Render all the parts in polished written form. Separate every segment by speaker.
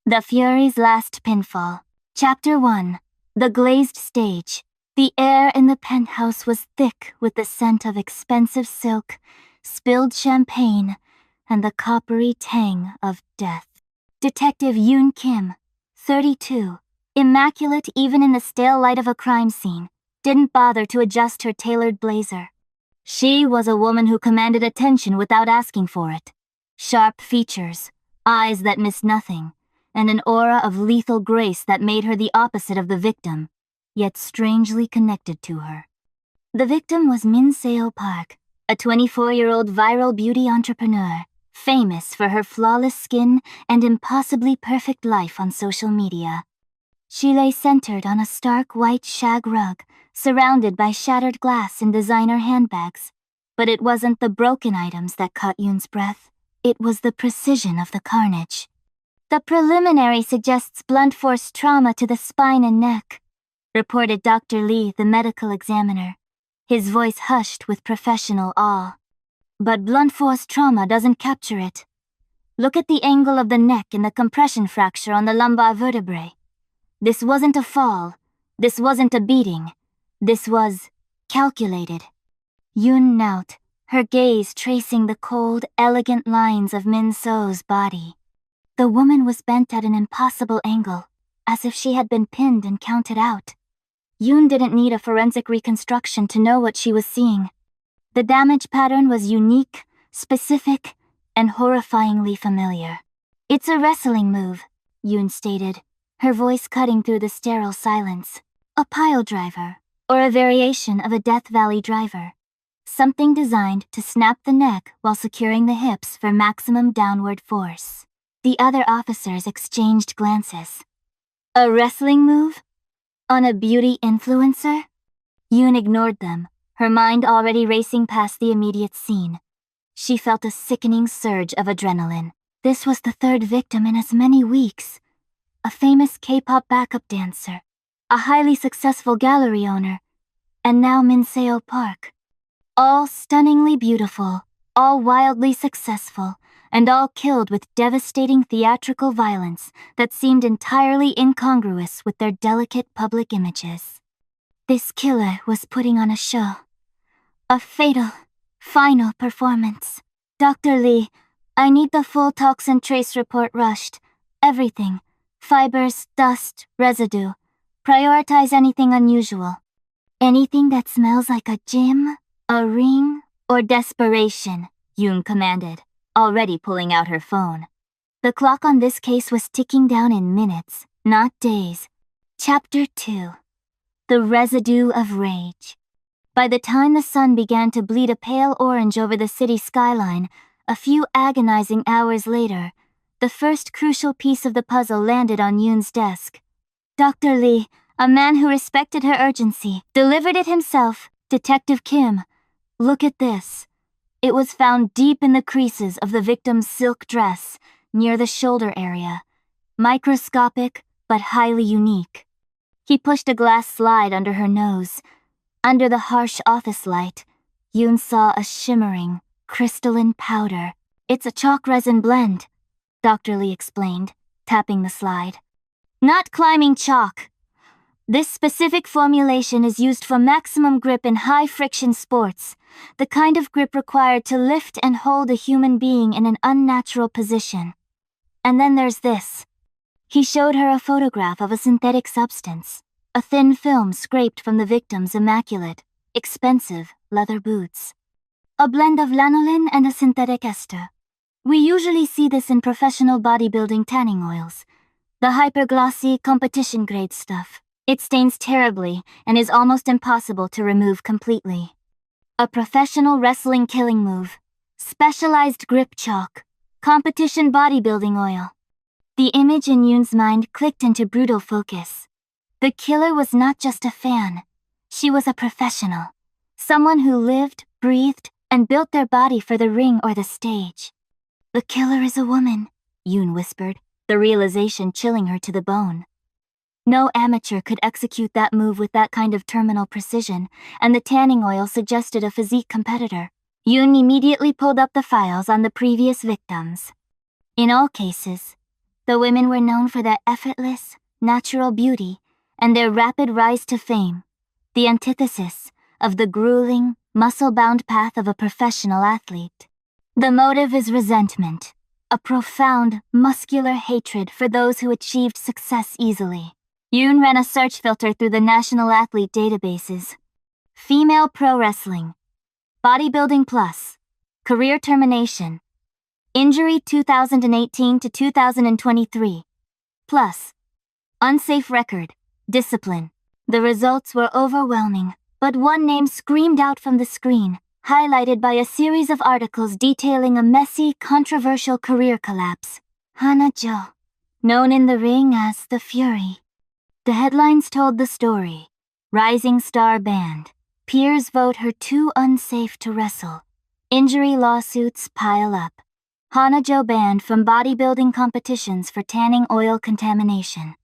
Speaker 1: The Fury's Last Pinfall. Chapter 1. The Glazed Stage. The air in the penthouse was thick with the scent of expensive silk, spilled champagne, and the coppery tang of death. Detective Yoon Kim, 32, immaculate even in the stale light of a crime scene, didn't bother to adjust her tailored blazer. She was a woman who commanded attention without asking for it. Sharp features, eyes that missed nothing, and an aura of lethal grace that made her the opposite of the victim, yet strangely connected to her. The victim was Min Seo Park, a 24-year-old viral beauty entrepreneur, famous for her flawless skin and impossibly perfect life on social media. She lay centered on a stark white shag rug, surrounded by shattered glass and designer handbags. But it wasn't the broken items that caught Yoon's breath, it was the precision of the carnage. The preliminary suggests blunt force trauma to the spine and neck, reported Dr. Lee, the medical examiner, his voice hushed with professional awe. But blunt force trauma doesn't capture it. Look at the angle of the neck and the compression fracture on the lumbar vertebrae. This wasn't a fall. This wasn't a beating. This was calculated. Yoon knelt, her gaze tracing the cold, elegant lines of Min Seo's body. The woman was bent at an impossible angle, as if she had been pinned and counted out. Yoon didn't need a forensic reconstruction to know what she was seeing. The damage pattern was unique, specific, and horrifyingly familiar. "It's a wrestling move," Yoon stated, her voice cutting through the sterile silence. "A pile driver, or a variation of a Death Valley driver. Something designed to snap the neck while securing the hips for maximum downward force." The other officers exchanged glances. A wrestling move? On a beauty influencer? Yoon ignored them, her mind already racing past the immediate scene. She felt a sickening surge of adrenaline. This was the third victim in as many weeks. A famous K-pop backup dancer, a highly successful gallery owner, and now Min Seo Park. All stunningly beautiful, all wildly successful, and all killed with devastating theatrical violence that seemed entirely incongruous with their delicate public images. This killer was putting on a show. A fatal, final performance. "Dr. Lee, I need the full toxin trace report rushed. Everything. Fibers, dust, residue. Prioritize anything unusual. Anything that smells like a gym, a ring, or desperation," Yoon commanded, already pulling out her phone. The clock on this case was ticking down in minutes, not days. Chapter 2. The Residue of Rage. By the time the sun began to bleed a pale orange over the city skyline, a few agonizing hours later, the first crucial piece of the puzzle landed on Yoon's desk. Dr. Lee, a man who respected her urgency, delivered it himself. "Detective Kim, look at this." It was found deep in the creases of the victim's silk dress, near the shoulder area. Microscopic, but highly unique. He pushed a glass slide under her nose. Under the harsh office light, Yoon saw a shimmering, crystalline powder. "It's a chalk resin blend," Dr. Lee explained, tapping the slide. "Not climbing chalk. This specific formulation is used for maximum grip in high-friction sports, the kind of grip required to lift and hold a human being in an unnatural position. And then there's this." He showed her a photograph of a synthetic substance, a thin film scraped from the victim's immaculate, expensive leather boots. "A blend of lanolin and a synthetic ester. We usually see this in professional bodybuilding tanning oils, the hyperglossy competition-grade stuff. It stains terribly and is almost impossible to remove completely. A professional wrestling killing move. Specialized grip chalk. Competition bodybuilding oil." The image in Yoon's mind clicked into brutal focus. The killer was not just a fan. She was a professional. Someone who lived, breathed, and built their body for the ring or the stage. "The killer is a woman," Yoon whispered, the realization chilling her to the bone. No amateur could execute that move with that kind of terminal precision, and the tanning oil suggested a physique competitor. Yoon immediately pulled up the files on the previous victims. In all cases, The women were known for their effortless, natural beauty and their rapid rise to fame, the antithesis of the grueling, muscle-bound path of a professional athlete. The motive is resentment, a profound, muscular hatred for those who achieved success easily. Yoon ran a search filter through the national athlete databases. Female pro wrestling, bodybuilding plus, career termination, injury 2018 to 2023, plus, unsafe record, discipline. The results were overwhelming, but one name screamed out from the screen, highlighted by a series of articles detailing a messy, controversial career collapse. Hana Jo, known in the ring as the Fury. The headlines told the story. Rising star banned. Peers vote her too unsafe to wrestle. Injury lawsuits pile up. Hana Jo banned from bodybuilding competitions for tanning oil contamination.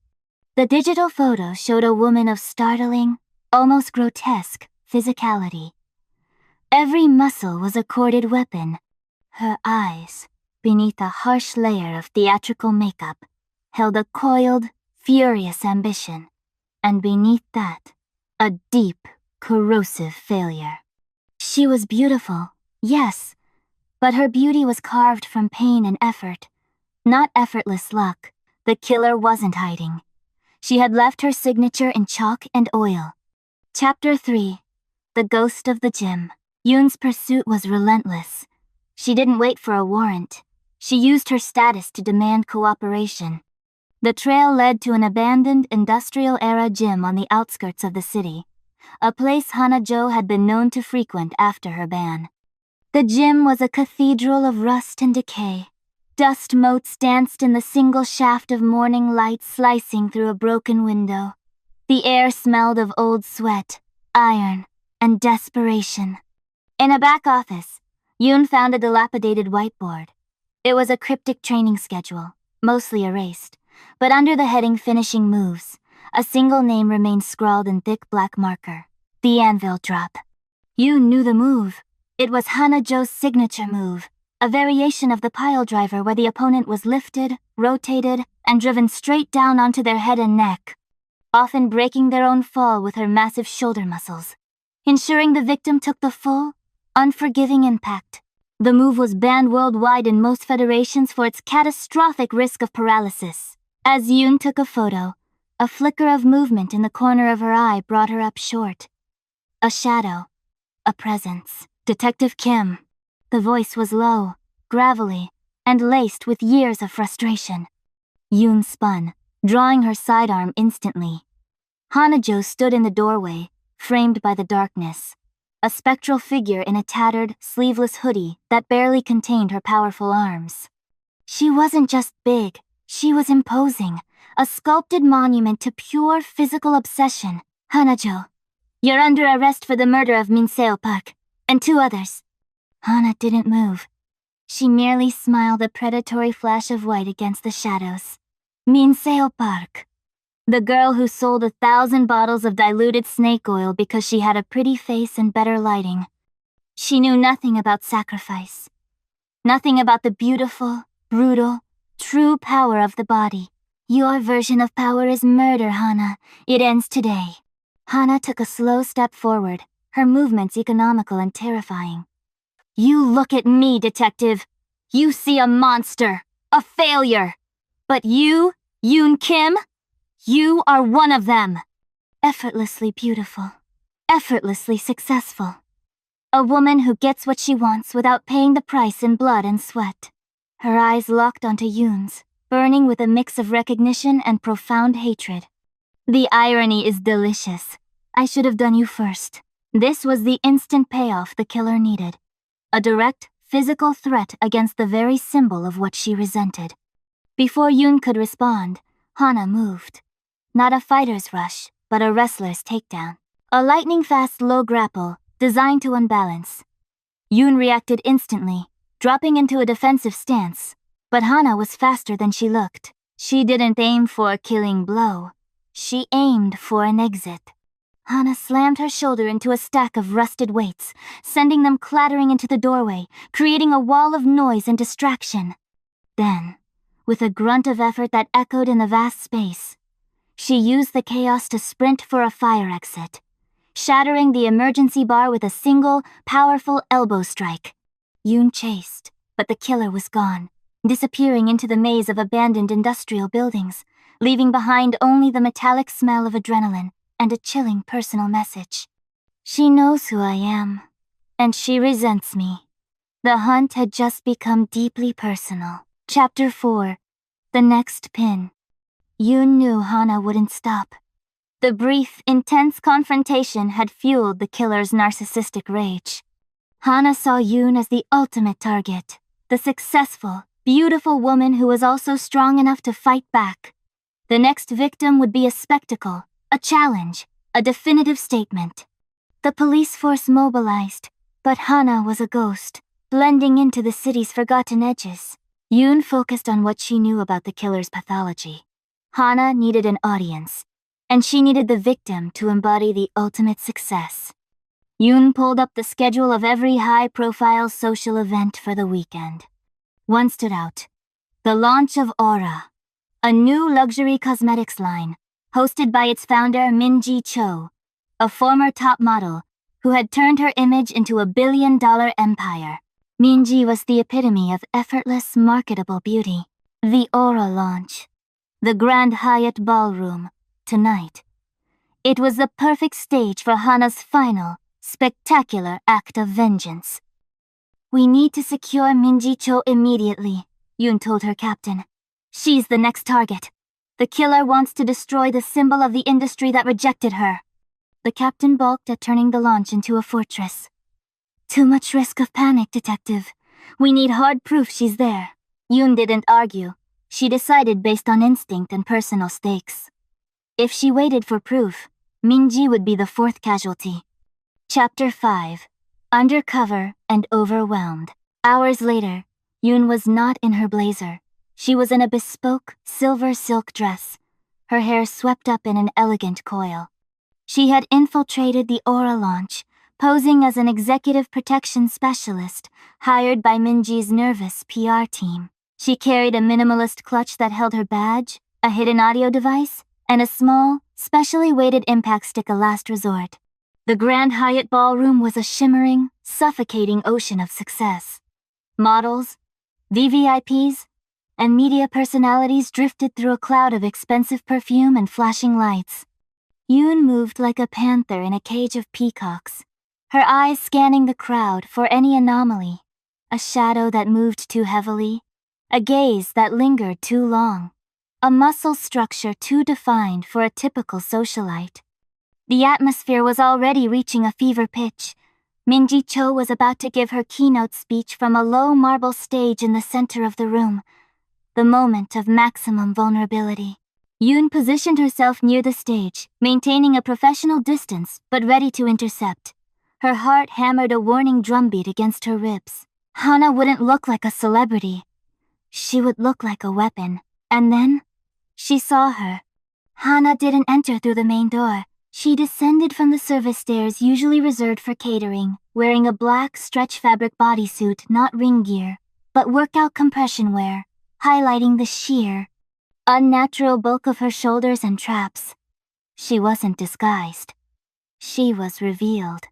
Speaker 1: The digital photo showed a woman of startling, almost grotesque, physicality. Every muscle was a corded weapon. Her eyes, beneath a harsh layer of theatrical makeup, held a coiled, furious ambition, and beneath that, a deep, corrosive failure. She was beautiful, yes, but her beauty was carved from pain and effort, not effortless luck. The killer wasn't hiding. She had left her signature in chalk and oil. Chapter 3. The Ghost of the Gym. Yoon's pursuit was relentless. She didn't wait for a warrant. She used her status to demand cooperation. The trail led to an abandoned industrial-era gym on the outskirts of the city, a place Hana Jo had been known to frequent after her ban. The gym was a cathedral of rust and decay. Dust motes danced in the single shaft of morning light slicing through a broken window. The air smelled of old sweat, iron, and desperation. In a back office, Yoon found a dilapidated whiteboard. It was a cryptic training schedule, mostly erased, but under the heading Finishing Moves, a single name remained scrawled in thick black marker: the Anvil Drop. Yoon knew the move. It was Hana Jo's signature move, a variation of the pile driver where the opponent was lifted, rotated, and driven straight down onto their head and neck, often breaking their own fall with her massive shoulder muscles, ensuring the victim took the full, unforgiving impact. The move was banned worldwide in most federations for its catastrophic risk of paralysis. As Yoon took a photo, a flicker of movement in the corner of her eye brought her up short. A shadow. A presence. Detective Kim. The voice was low, gravelly, and laced with years of frustration. Yoon spun, drawing her sidearm instantly. Hana Jo stood in the doorway, framed by the darkness. A spectral figure in a tattered, sleeveless hoodie that barely contained her powerful arms. She wasn't just big, she was imposing, a sculpted monument to pure physical obsession. Hana Jo, you're under arrest for the murder of Min Seo Park, and 2 others. Hana didn't move. She merely smiled, a predatory flash of white against the shadows. Min Seo Park. The girl who sold 1,000 bottles of diluted snake oil because she had a pretty face and better lighting. She knew nothing about sacrifice. Nothing about the beautiful, brutal, true power of the body. Your version of power is murder, Hana. It ends today. Hana took a slow step forward, her movements economical and terrifying. You look at me, detective. You see a monster, a failure. But you, Yoon Kim, you are one of them. Effortlessly beautiful, effortlessly successful. A woman who gets what she wants without paying the price in blood and sweat. Her eyes locked onto Yoon's, burning with a mix of recognition and profound hatred. The irony is delicious. I should have done you first. This was the instant payoff the killer needed. A direct, physical threat against the very symbol of what she resented. Before Yoon could respond, Hana moved. Not a fighter's rush, but a wrestler's takedown. A lightning-fast low grapple, designed to unbalance. Yoon reacted instantly, dropping into a defensive stance. But Hana was faster than she looked. She didn't aim for a killing blow. She aimed for an exit. Hana slammed her shoulder into a stack of rusted weights, sending them clattering into the doorway, creating a wall of noise and distraction. Then, With a grunt of effort that echoed in the vast space, she used the chaos to sprint for a fire exit, shattering the emergency bar with a single, powerful elbow strike. Yoon chased, but the killer was gone, disappearing into the maze of abandoned industrial buildings, leaving behind only the metallic smell of adrenaline and a chilling personal message. She knows who I am, and she resents me. The hunt had just become deeply personal. Chapter 4. The Next Pin. Yoon knew Hana wouldn't stop. The brief, intense confrontation had fueled the killer's narcissistic rage. Hana saw Yoon as the ultimate target, the successful, beautiful woman who was also strong enough to fight back. The next victim would be a spectacle, a challenge, a definitive statement. The police force mobilized, but Hana was a ghost, blending into the city's forgotten edges. Yoon focused on what she knew about the killer's pathology. Hana needed an audience, and she needed the victim to embody the ultimate success. Yoon pulled up the schedule of every high-profile social event for the weekend. One stood out: the launch of Aura, a new luxury cosmetics line, hosted by its founder Min-ji Cho, a former top model who had turned her image into a billion-dollar empire. Min-ji was the epitome of effortless, marketable beauty. The Aura launch. The Grand Hyatt Ballroom, tonight. It was the perfect stage for Hana's final, spectacular act of vengeance. "We need to secure Min-ji Cho immediately," Yoon told her captain. "She's the next target. The killer wants to destroy the symbol of the industry that rejected her." The captain balked at turning the launch into a fortress. "Too much risk of panic, detective. We need hard proof she's there." Yoon didn't argue. She decided based on instinct and personal stakes. If she waited for proof, Min-ji would be the fourth casualty. Chapter 5. Undercover and Overwhelmed. Hours later, Yoon was not in her blazer. She was in a bespoke, silver silk dress, her hair swept up in an elegant coil. She had infiltrated the Aura launch, posing as an executive protection specialist hired by Min-ji's nervous PR team. She carried a minimalist clutch that held her badge, a hidden audio device, and a small, specially weighted impact stick, a last resort. The Grand Hyatt Ballroom was a shimmering, suffocating ocean of success. Models, VVIPs, and media personalities drifted through a cloud of expensive perfume and flashing lights. Yoon moved like a panther in a cage of peacocks, her eyes scanning the crowd for any anomaly, a shadow that moved too heavily, a gaze that lingered too long, a muscle structure too defined for a typical socialite. The atmosphere was already reaching a fever pitch. Min-ji Cho was about to give her keynote speech from a low marble stage in the center of the room, the moment of maximum vulnerability. Yoon positioned herself near the stage, maintaining a professional distance but ready to intercept. Her heart hammered a warning drumbeat against her ribs. Hana wouldn't look like a celebrity. She would look like a weapon. And then, she saw her. Hana didn't enter through the main door. She descended from the service stairs usually reserved for catering, wearing a black stretch fabric bodysuit, not ring gear, but workout compression wear, highlighting the sheer, unnatural bulk of her shoulders and traps. She wasn't disguised. She was revealed.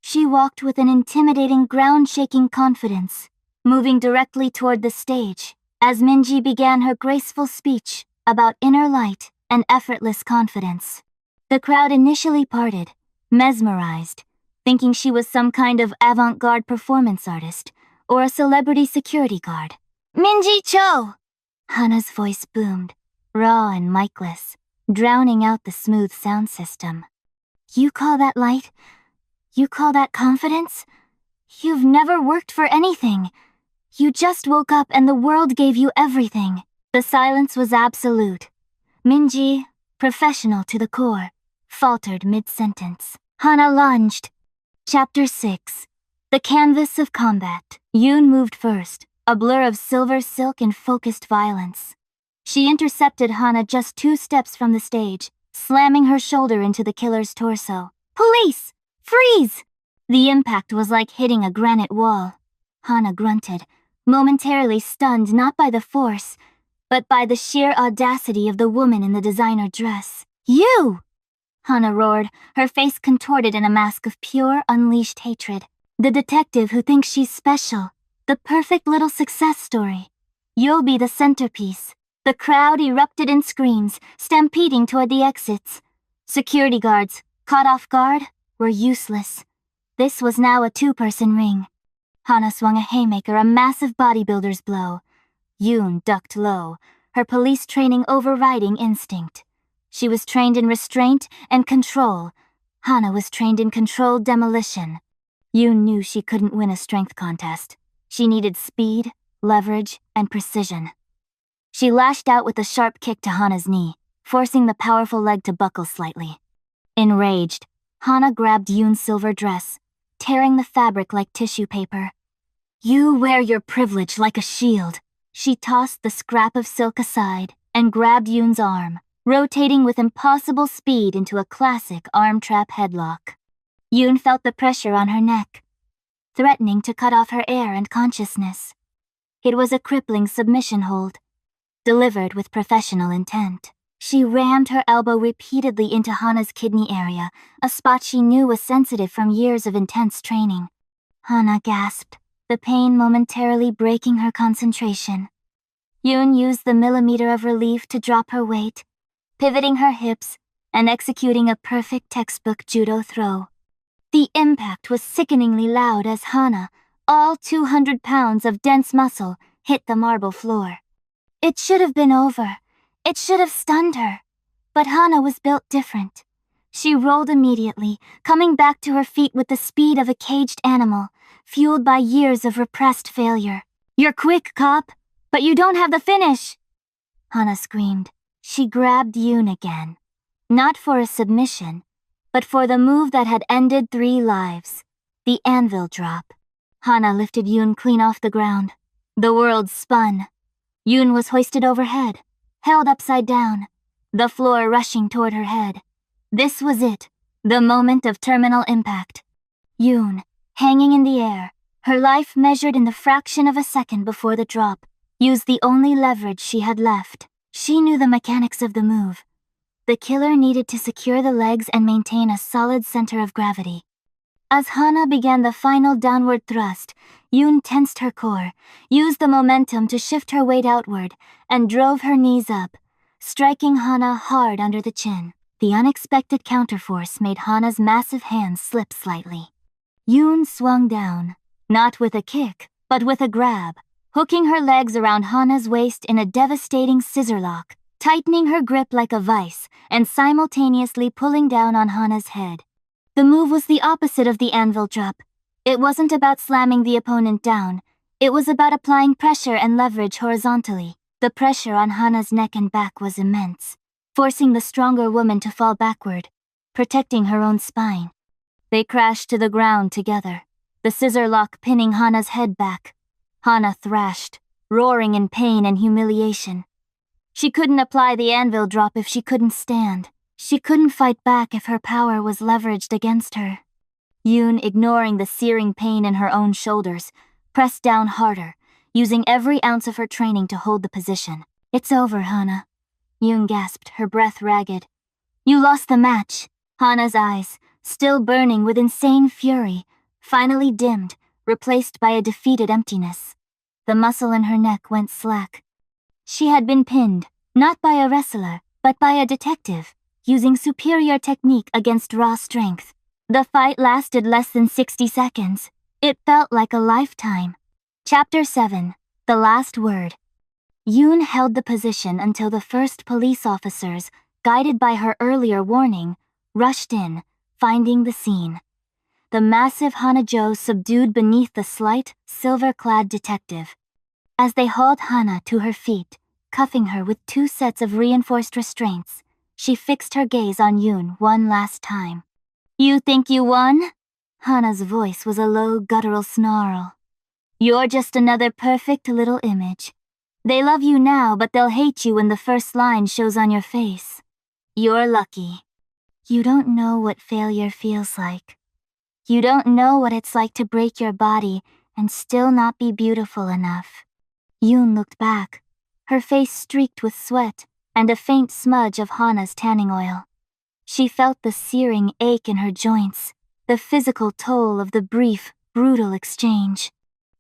Speaker 1: She walked with an intimidating, ground-shaking confidence, moving directly toward the stage, as Min-ji began her graceful speech about inner light and effortless confidence. The crowd initially parted, mesmerized, thinking she was some kind of avant-garde performance artist or a celebrity security guard. "Min-ji Cho!" Hana's voice boomed, raw and mic-less, drowning out the smooth sound system. "You call that light? You call that confidence? You've never worked for anything. You just woke up and the world gave you everything." The silence was absolute. Min-ji, professional to the core, faltered mid-sentence. Hana lunged. Chapter 6. The Canvas of Combat. Yoon moved first, a blur of silver silk and focused violence. She intercepted Hana just 2 steps from the stage, slamming her shoulder into the killer's torso. "Police! Freeze!" The impact was like hitting a granite wall. Hana grunted, momentarily stunned not by the force, but by the sheer audacity of the woman in the designer dress. "You!" Hana roared, her face contorted in a mask of pure, unleashed hatred. "The detective who thinks she's special. The perfect little success story. You'll be the centerpiece." The crowd erupted in screams, stampeding toward the exits. Security guards, caught off guard, were useless. This was now a two-person ring. Hana swung a haymaker, a massive bodybuilder's blow. Yoon ducked low, her police training overriding instinct. She was trained in restraint and control. Hana was trained in controlled demolition. Yoon knew she couldn't win a strength contest. She needed speed, leverage, and precision. She lashed out with a sharp kick to Hana's knee, forcing the powerful leg to buckle slightly. Enraged, Hana grabbed Yoon's silver dress, tearing the fabric like tissue paper. "You wear your privilege like a shield." She tossed the scrap of silk aside and grabbed Yoon's arm, rotating with impossible speed into a classic arm trap headlock. Yoon felt the pressure on her neck, threatening to cut off her air and consciousness. It was a crippling submission hold, delivered with professional intent. She rammed her elbow repeatedly into Hana's kidney area, a spot she knew was sensitive from years of intense training. Hana gasped, the pain momentarily breaking her concentration. Yoon used the millimeter of relief to drop her weight, pivoting her hips and executing a perfect textbook judo throw. The impact was sickeningly loud as Hana, all 200 pounds of dense muscle, hit the marble floor. It should have been over. It should have stunned her. But Hana was built different. She rolled immediately, coming back to her feet with the speed of a caged animal, fueled by years of repressed failure. "You're quick, cop, but you don't have the finish!" Hana screamed. She grabbed Yoon again. Not for a submission, but for the move that had ended 3 lives. The Anvil Drop. Hana lifted Yoon clean off the ground. The world spun. Yoon was hoisted overhead, held upside down, the floor rushing toward her head. This was it, the moment of terminal impact. Yoon, hanging in the air, her life measured in the fraction of a second before the drop, used the only leverage she had left. She knew the mechanics of the move. The killer needed to secure the legs and maintain a solid center of gravity. As Hana began the final downward thrust, Yoon tensed her core, used the momentum to shift her weight outward, and drove her knees up, striking Hana hard under the chin. The unexpected counterforce made Hana's massive hands slip slightly. Yoon swung down, not with a kick, but with a grab, hooking her legs around Hana's waist in a devastating scissor lock, tightening her grip like a vice, and simultaneously pulling down on Hana's head. The move was the opposite of the Anvil Drop. It wasn't about slamming the opponent down. It was about applying pressure and leverage horizontally. The pressure on Hana's neck and back was immense, forcing the stronger woman to fall backward, protecting her own spine. They crashed to the ground together, the scissor lock pinning Hana's head back. Hana thrashed, roaring in pain and humiliation. She couldn't apply the Anvil Drop if she couldn't stand. She couldn't fight back if her power was leveraged against her. Yoon, ignoring the searing pain in her own shoulders, pressed down harder, using every ounce of her training to hold the position. "It's over, Hana," Yoon gasped, her breath ragged. "You lost the match." Hana's eyes, still burning with insane fury, finally dimmed, replaced by a defeated emptiness. The muscle in her neck went slack. She had been pinned, not by a wrestler, but by a detective, using superior technique against raw strength. The fight lasted less than 60 seconds. It felt like a lifetime. Chapter 7. The Last Word. Yoon held the position until the first police officers, guided by her earlier warning, rushed in, finding the scene. The massive Hana Jo subdued beneath the slight, silver-clad detective. As they hauled Hana to her feet, cuffing her with 2 sets of reinforced restraints, she fixed her gaze on Yoon one last time. "You think you won?" Hana's voice was a low, guttural snarl. "You're just another perfect little image. They love you now, but they'll hate you when the first line shows on your face. You're lucky. You don't know what failure feels like. You don't know what it's like to break your body and still not be beautiful enough." Yoon looked back, her face streaked with sweat and a faint smudge of Hana's tanning oil. She felt the searing ache in her joints, the physical toll of the brief, brutal exchange.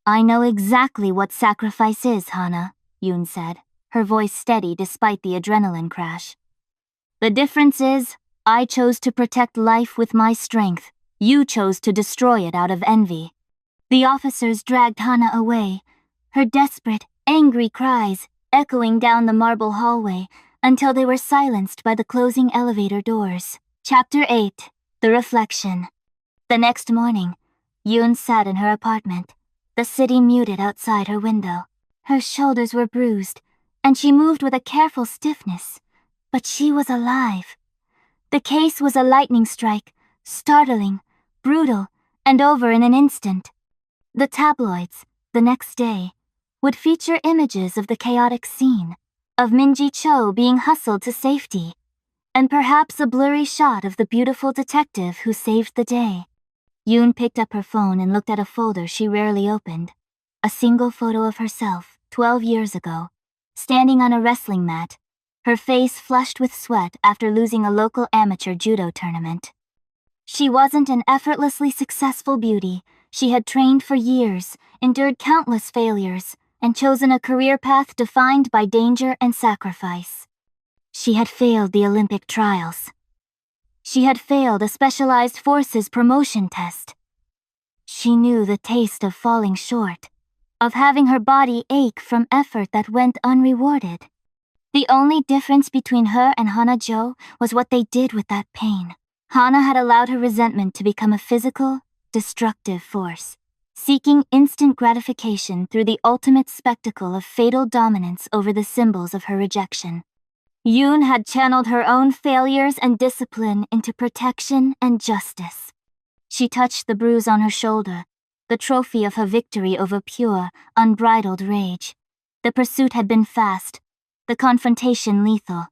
Speaker 1: "I know exactly what sacrifice is, Hana," Yoon said, her voice steady despite the adrenaline crash. "The difference is, I chose to protect life with my strength. You chose to destroy it out of envy." The officers dragged Hana away, her desperate, angry cries echoing down the marble hallway until they were silenced by the closing elevator doors. Chapter 8. The Reflection. The next morning, Yoon sat in her apartment, the city muted outside her window. Her shoulders were bruised, and she moved with a careful stiffness, but she was alive. The case was a lightning strike, startling, brutal, and over in an instant. The tabloids, the next day, would feature images of the chaotic scene, of Minji Cho being hustled to safety, and perhaps a blurry shot of the beautiful detective who saved the day. Yoon picked up her phone and looked at a folder she rarely opened. A single photo of herself, 12 years ago, standing on a wrestling mat, her face flushed with sweat after losing a local amateur judo tournament. She wasn't an effortlessly successful beauty. She had trained for years, endured countless failures, and chosen a career path defined by danger and sacrifice. She had failed the Olympic trials. She had failed a specialized forces promotion test. She knew the taste of falling short, of having her body ache from effort that went unrewarded. The only difference between her and Hana Jo was what they did with that pain. Hana had allowed her resentment to become a physical, destructive force, seeking instant gratification through the ultimate spectacle of fatal dominance over the symbols of her rejection. Yoon had channeled her own failures and discipline into protection and justice. She touched the bruise on her shoulder, the trophy of her victory over pure, unbridled rage. The pursuit had been fast, the confrontation lethal,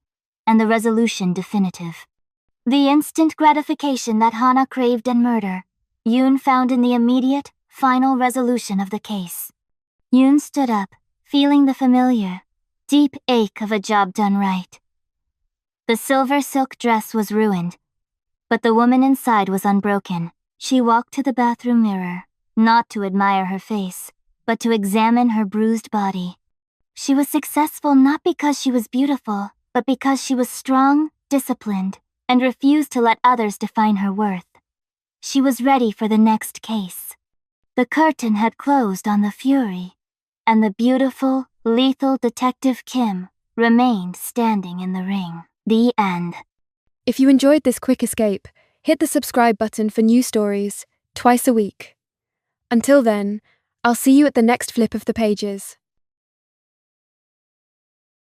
Speaker 1: and the resolution definitive. The instant gratification that Hana craved in murder, Yoon found in the immediate, final resolution of the case. Yoon stood up, feeling the familiar, deep ache of a job done right. The silver silk dress was ruined, but the woman inside was unbroken. She walked to the bathroom mirror, not to admire her face, but to examine her bruised body. She was successful not because she was beautiful, but because she was strong, disciplined, and refused to let others define her worth. She was ready for the next case. The curtain had closed on the fury, and the beautiful, lethal Detective Kim remained standing in the ring. The end.
Speaker 2: If you enjoyed this quick escape, hit the subscribe button for new stories twice a week. Until then, I'll see you at the next flip of the pages.